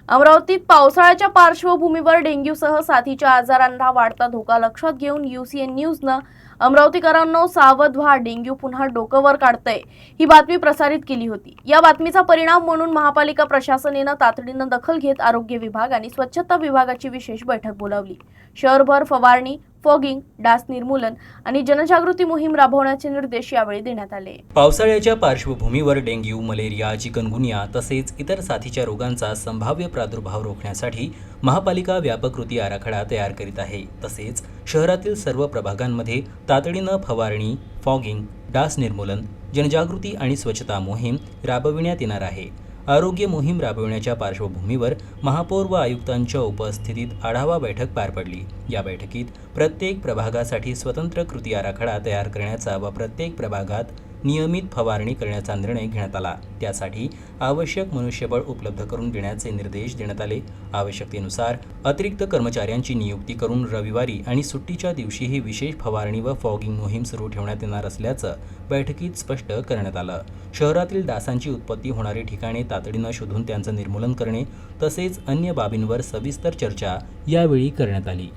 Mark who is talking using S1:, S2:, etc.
S1: अमरावतीत पावसाळ्याच्या पार्श्वभूमीवर डेंग्यूसह साथीच्या आजारांना वाढता धोका लक्षात घेऊन UCN न्यूजनं अमरावतीकरांनो सावध व्हा, डेंग्यू पुन्हा डोकं वर काढतंय ही बातमी प्रसारित केली होती। या बातमीचा परिणाम म्हणून महापालिका प्रशासनाने तातडीनं दखल घेत आरोग्य विभाग आणि स्वच्छता विभागाची विशेष बैठक बोलावली। शहरभर फवारणी, फॉगिंग, डास निर्मूलन आणि जनजागृती मोहीम राबवण्याचे निर्देश यावेळी देण्यात आले।
S2: पावसाळ्याच्या पार्श्वभूमीवर डेंग्यू, मलेरिया, चिकनगुनिया तसेच इतर साथीच्या रोगांचा संभाव्य प्रादुर्भाव रोखण्यासाठी महापालिका व्यापक कृती आराखडा तयार करीत आहे। तसेच शहरातील सर्व प्रभागांमध्ये तातडीनं फवारणी, फॉगिंग, डास निर्मूलन, जनजागृती आणि स्वच्छता मोहीम राबविण्यात येणार आहे। आरोग्य मोहीम राबविण्याच्या पार्श्वभूमीवर महापौर व आयुक्तांच्या उपस्थितीत आढावा बैठक पार पडली। या बैठकीत प्रत्येक प्रभागासाठी स्वतंत्र कृती आराखडा तयार करण्याचा व प्रत्येक प्रभागात नियमित फवारणी करण्याचा निर्णय घेण्यात आला। त्यासाठी आवश्यक मनुष्यबळ उपलब्ध करून देण्याचे निर्देश देण्यात आले। आवश्यकतेनुसार अतिरिक्त कर्मचाऱ्यांची नियुक्ती करून रविवारी आणि सुट्टीच्या दिवशीही विशेष फवारणी व फॉगिंग मोहीम सुरू ठेवण्यात येणार असल्याचं बैठकीत स्पष्ट करण्यात आलं। शहरातील डासांची उत्पत्ती होणारी ठिकाणे तातडीनं शोधून त्यांचं निर्मूलन करणे तसेच अन्य बाबींवर सविस्तर चर्चा यावेळी करण्यात आली।